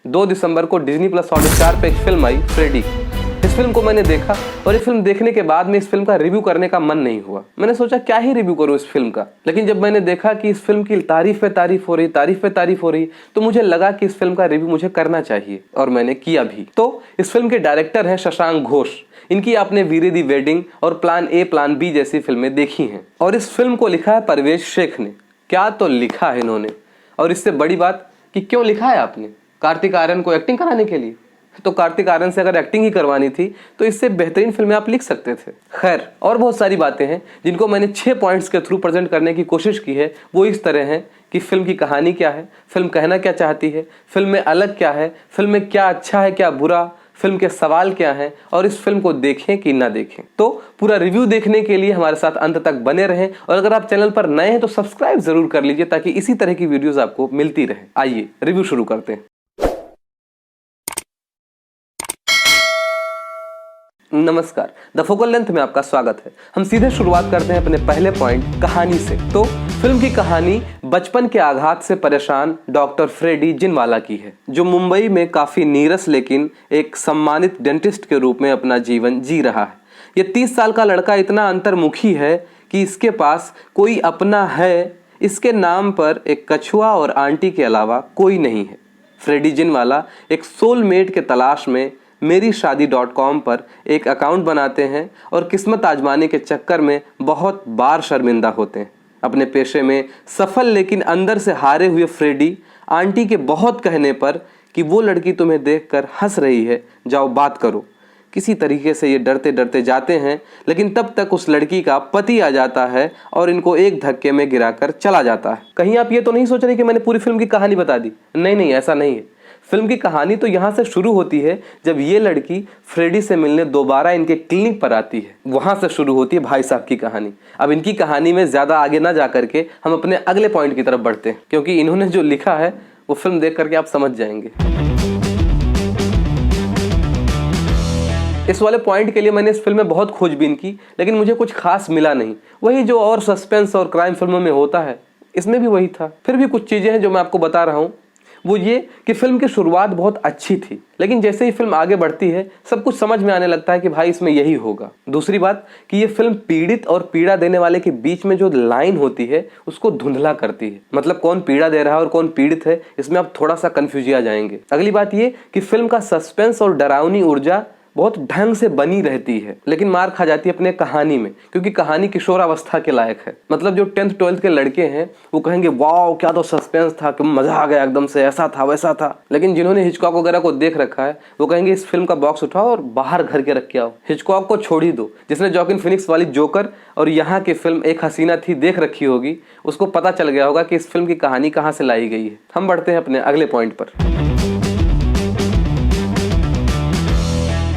2 दिसंबर को Disney plus Hotstar पे एक फिल्म आई फ्रेडी। इस फिल्म को मैंने देखा और ये फिल्म देखने के बाद में इस फिल्म का रिव्यू करने का मन नहीं हुआ। मैंने सोचा क्या ही रिव्यू करूं इस फिल्म का, लेकिन जब मैंने देखा कि इस फिल्म की तारीफ पे तारीफ हो रही, तो मुझे लगा कि इस फिल्म का रिव्यू मुझे करना चाहिए और मैंने किया भी। तो इस फिल्म के डायरेक्टर हैं शशांक घोष। इनकी आपने वीरे दी वेडिंग और प्लान ए प्लान बी जैसी फिल्में देखी हैं और इस फिल्म को लिखा है परवेज शेख ने। क्या तो लिखा है इन्होंने, और इससे बड़ी बात कि क्यों लिखा है आपने, कार्तिक आर्यन को एक्टिंग कराने के लिए। तो कार्तिक आर्यन से अगर एक्टिंग ही करवानी थी तो इससे बेहतरीन फिल्में आप लिख सकते थे। खैर, और बहुत सारी बातें हैं जिनको मैंने 6 पॉइंट्स के थ्रू प्रेजेंट करने की कोशिश की है। वो इस तरह हैं कि फिल्म की कहानी क्या है, फिल्म कहना क्या चाहती है, फिल्म में अलग क्या है, फिल्म में क्या अच्छा है क्या बुरा, फिल्म के सवाल क्या हैं, और इस फिल्म को देखें कि ना देखें। तो पूरा रिव्यू देखने के लिए हमारे साथ अंत तक बने रहें, और अगर आप चैनल पर नए हैं तो सब्सक्राइब जरूर कर लीजिए ताकि इसी तरह की वीडियोस आपको मिलती रहे। आइए रिव्यू शुरू करते हैं। नमस्कार, द फोकल लेंथ में आपका स्वागत है। हम सीधे शुरुआत करते हैं अपने पहले पॉइंट कहानी से। तो फिल्म की कहानी बचपन के आघात से परेशान डॉक्टर फ्रेडी जिनवाला की है, जो मुंबई में काफी नीरस लेकिन एक सम्मानित डेंटिस्ट के रूप में अपना जीवन जी रहा है। ये 30 साल का लड़का इतना अंतर्मुखी है कि इसके पास कोई अपना है, इसके नाम पर एक कछुआ और आंटी के अलावा कोई नहीं है। फ्रेडी जिनवाला एक सोलमेट के तलाश में मेरीशादी.com पर एक अकाउंट बनाते हैं और किस्मत आजमाने के चक्कर में बहुत बार शर्मिंदा होते हैं। अपने पेशे में सफल लेकिन अंदर से हारे हुए फ्रेडी आंटी के बहुत कहने पर कि वो लड़की तुम्हें देखकर हंस रही है, जाओ बात करो, किसी तरीके से ये डरते डरते जाते हैं। लेकिन तब तक उस लड़की का पति आ जाता है और इनको एक धक्के में गिराकर चला जाता है। कहीं आप ये तो नहीं सोच रहे कि मैंने पूरी फिल्म की कहानी बता दी? नहीं, ऐसा नहीं है। फिल्म की कहानी तो यहाँ से शुरू होती है जब ये लड़की फ्रेडी से मिलने दोबारा इनके क्लिनिक पर आती है। वहां से शुरू होती है भाई साहब की कहानी। अब इनकी कहानी में ज्यादा आगे ना जा करके हम अपने अगले पॉइंट की तरफ बढ़ते हैं, क्योंकि इन्होंने जो लिखा है वो फिल्म देख करके आप समझ जाएंगे। इस वाले पॉइंट के लिए मैंने इस फिल्म में बहुत खोजबीन की, लेकिन मुझे कुछ खास मिला नहीं। वही जो और सस्पेंस और क्राइम फिल्मों में होता है, इसमें भी वही था। फिर भी कुछ चीजें हैं जो मैं आपको बता रहा हूँ। वो ये कि फिल्म की शुरुआत बहुत अच्छी थी, लेकिन जैसे ही फिल्म आगे बढ़ती है सब कुछ समझ में आने लगता है कि भाई इसमें यही होगा। दूसरी बात कि ये फिल्म पीड़ित और पीड़ा देने वाले के बीच में जो लाइन होती है उसको धुंधला करती है। मतलब कौन पीड़ा दे रहा है और कौन पीड़ित है, इसमें आप थोड़ा सा कंफ्यूज आ जाएंगे। अगली बात ये कि फिल्म का सस्पेंस और डरावनी ऊर्जा बहुत ढंग से बनी रहती है, लेकिन मार खा जाती है अपने कहानी में, क्योंकि कहानी किशोरावस्था के लायक है। मतलब जो 10th 12th के लड़के हैं वो कहेंगे वाओ क्या तो सस्पेंस था, कि मजा आ गया एकदम से, ऐसा था वैसा था। लेकिन जिन्होंने हिचकॉक वगैरह को देख रखा है वो कहेंगे इस फिल्म का बॉक्स उठाओ और बाहर घर के रख के आओ। हिचकॉक को छोड़ ही दो, जिसने जॉकिन फिनिक्स वाली जोकर और यहाँ की फिल्म एक हसीना थी देख रखी होगी, उसको पता चल गया होगा कि इस फिल्म की कहानी कहाँ से लाई गई है। हम बढ़ते हैं अपने अगले पॉइंट पर।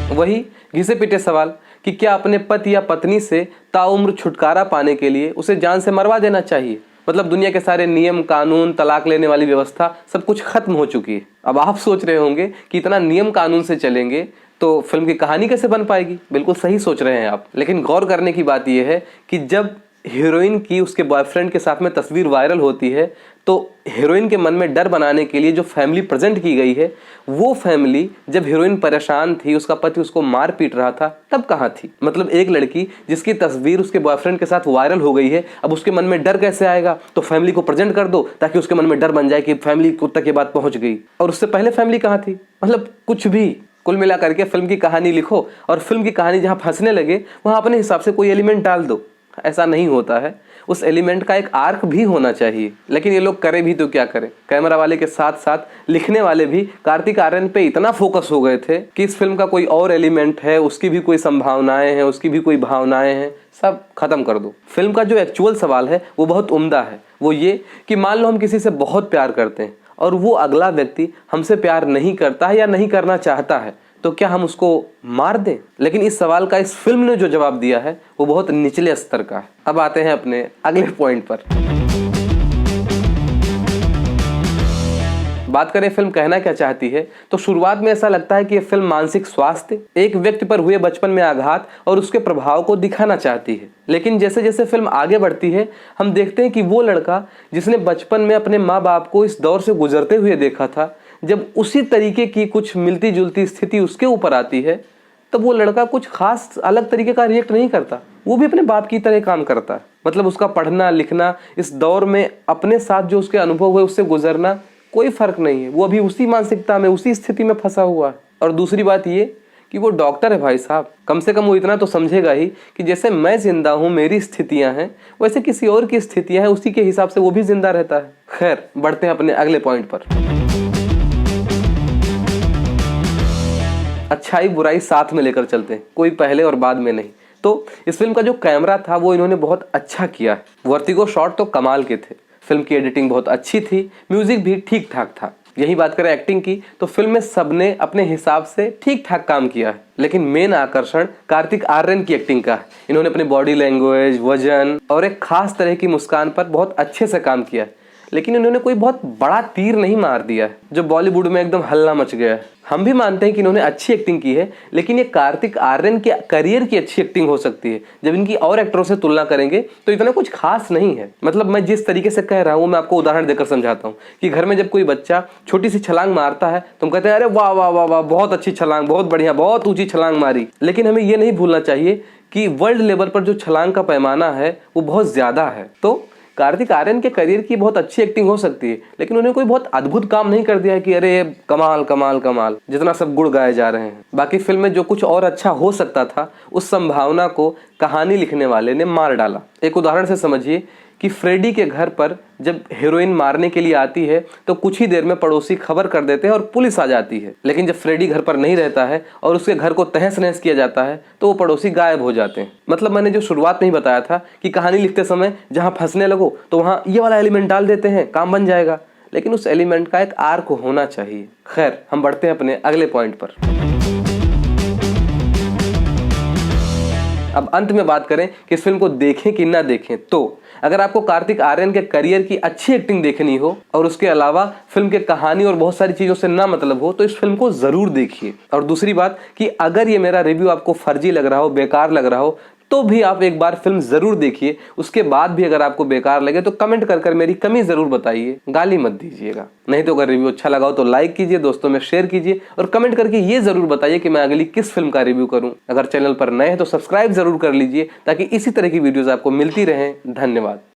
वही घिसे पिटे सवाल कि क्या अपने पति या पत्नी से ताउम्र छुटकारा पाने के लिए उसे जान से मरवा देना चाहिए। मतलब दुनिया के सारे नियम कानून, तलाक लेने वाली व्यवस्था सब कुछ खत्म हो चुकी है। अब आप सोच रहे होंगे कि इतना नियम कानून से चलेंगे तो फिल्म की कहानी कैसे बन पाएगी। बिल्कुल सही सोच रहे हैं आप, लेकिन गौर करने की बात यह है कि जब हीरोइन की उसके बॉयफ्रेंड के साथ में तस्वीर वायरल होती है तो हीरोइन के मन में डर बनाने के लिए जो फैमिली प्रेजेंट की गई है, वो फैमिली जब हीरोइन परेशान थी, उसका पति उसको मार पीट रहा था, तब कहाँ थी। मतलब एक लड़की जिसकी तस्वीर उसके बॉयफ्रेंड के साथ वायरल हो गई है, अब उसके मन में डर कैसे आएगा। तो फैमिली को प्रेजेंट कर दो ताकि उसके मन में डर बन जाए कि फैमिली को तक ये बात पहुंच गई। और उससे पहले फैमिली कहाँ थी। मतलब कुछ भी कुल मिला करके फिल्म की कहानी लिखो और फिल्म की कहानी जहाँ फंसने लगे वहाँ अपने हिसाब से कोई एलिमेंट डाल दो। ऐसा नहीं होता है, उस एलिमेंट का एक आर्क भी होना चाहिए। लेकिन ये लोग करें भी तो क्या करें। कैमरा वाले के साथ साथ लिखने वाले भी कार्तिक आर्यन पे इतना फोकस हो गए थे कि इस फिल्म का कोई और एलिमेंट है, उसकी भी कोई संभावनाएं हैं, उसकी भी कोई भावनाएं हैं, सब खत्म कर दो। फिल्म का जो एक्चुअल सवाल है वो बहुत उम्दा है। वो ये कि मान लो हम किसी से बहुत प्यार करते हैं और वो अगला व्यक्ति हमसे प्यार नहीं करता है या नहीं करना चाहता है, तो क्या हम उसको मार दें। लेकिन इस सवाल का इस फिल्म ने जो जवाब दिया है वो बहुत निचले स्तर का है। अब आते हैं अपने अगले पॉइंट पर। बात करें फिल्म कहना क्या चाहती है, तो शुरुआत में ऐसा लगता है कि यह फिल्म मानसिक स्वास्थ्य, एक व्यक्ति पर हुए बचपन में आघात और उसके प्रभाव को दिखाना चाहती है। लेकिन जैसे जैसे फिल्म आगे बढ़ती है हम देखते हैं कि वो लड़का जिसने बचपन में अपने माँ बाप को इस दौर से गुजरते हुए देखा था, जब उसी तरीके की कुछ मिलती जुलती स्थिति उसके ऊपर आती है तब वो लड़का कुछ खास अलग तरीके का रिएक्ट नहीं करता, वो भी अपने बाप की तरह काम करता है। मतलब उसका पढ़ना लिखना, इस दौर में अपने साथ जो उसके अनुभव हुए उससे गुजरना, कोई फर्क नहीं है। वो अभी उसी मानसिकता में, उसी स्थिति में फंसा हुआ है। और दूसरी बात ये कि वो डॉक्टर है भाई साहब, कम से कम वो इतना तो समझेगा ही कि जैसे मैं जिंदा हूँ, मेरी स्थितियां हैं, वैसे किसी और की स्थितियां हैं, उसी के हिसाब से वो भी जिंदा रहता है। खैर, बढ़ते हैं अपने अगले पॉइंट पर। अच्छाई बुराई साथ में लेकर चलते हैं, कोई पहले और बाद में नहीं। तो इस फिल्म का जो कैमरा था वो इन्होंने बहुत अच्छा किया है। वर्टिगो शॉट तो कमाल के थे, फिल्म की एडिटिंग बहुत अच्छी थी, म्यूजिक भी ठीक ठाक था। यही बात करें एक्टिंग की तो फिल्म में सबने अपने हिसाब से ठीक ठाक काम किया है, लेकिन मेन आकर्षण कार्तिक आर्यन की एक्टिंग का है। इन्होंने अपनी बॉडी लैंग्वेज, वजन और एक खास तरह की मुस्कान पर बहुत अच्छे से काम किया है, लेकिन इन्होंने कोई बहुत बड़ा तीर नहीं मार दिया है जो बॉलीवुड में एकदम हल्ला मच गया है। हम भी मानते हैं कि इन्होंने अच्छी एक्टिंग की है, लेकिन ये कार्तिक आर्यन के करियर की अच्छी एक्टिंग हो सकती है। जब इनकी और एक्टरों से तुलना करेंगे तो इतना कुछ खास नहीं है। मतलब मैं जिस तरीके से कह रहा हूँ मैं आपको उदाहरण देकर समझाता हूँ कि घर में जब कोई बच्चा छोटी सी छलांग मारता है तो हम कहते हैं अरे वाह वाह वाह वाह, बहुत अच्छी छलांग, बहुत बढ़िया, बहुत ऊंची छलांग मारी। लेकिन हमें ये नहीं भूलना चाहिए कि वर्ल्ड लेवल पर जो छलांग का पैमाना है वो बहुत ज्यादा है। तो कार्तिक आर्यन के करियर की बहुत अच्छी एक्टिंग हो सकती है, लेकिन उन्होंने कोई बहुत अद्भुत काम नहीं कर दिया है कि अरे कमाल कमाल कमाल, जितना सब गुण गाए जा रहे हैं। बाकी फिल्म में जो कुछ और अच्छा हो सकता था उस संभावना को कहानी लिखने वाले ने मार डाला। एक उदाहरण से समझिए कि फ्रेडी के घर पर जब हीरोइन मारने के लिए आती है तो कुछ ही देर में पड़ोसी खबर कर देते हैं और पुलिस आ जाती है। लेकिन जब फ्रेडी घर पर नहीं रहता है और उसके घर को तहस नहस किया जाता है तो वो पड़ोसी गायब हो जाते हैं। मतलब मैंने जो शुरुआत में ही बताया था कि कहानी लिखते समय जहां फंसने लगो तो वहां ये वाला एलिमेंट डाल देते हैं, काम बन जाएगा, लेकिन उस एलिमेंट का एक आर्क होना चाहिए। खैर, हम बढ़ते हैं अपने अगले पॉइंट पर। अब अंत में बात करें कि इस फिल्म को देखें कि ना देखें, तो अगर आपको कार्तिक आर्यन के करियर की अच्छी एक्टिंग देखनी हो और उसके अलावा फिल्म के कहानी और बहुत सारी चीजों से ना मतलब हो तो इस फिल्म को जरूर देखिए। और दूसरी बात कि अगर ये मेरा रिव्यू आपको फर्जी लग रहा हो, बेकार लग रहा हो, तो भी आप एक बार फिल्म जरूर देखिए। उसके बाद भी अगर आपको बेकार लगे तो कमेंट कर मेरी कमी जरूर बताइए, गाली मत दीजिएगा। नहीं तो अगर रिव्यू अच्छा लगा हो तो लाइक कीजिए, दोस्तों में शेयर कीजिए और कमेंट करके ये जरूर बताइए कि मैं अगली किस फिल्म का रिव्यू करूं। अगर चैनल पर नए हैं तो सब्सक्राइब जरूर कर लीजिए ताकि इसी तरह की वीडियोस आपको मिलती रहें। धन्यवाद।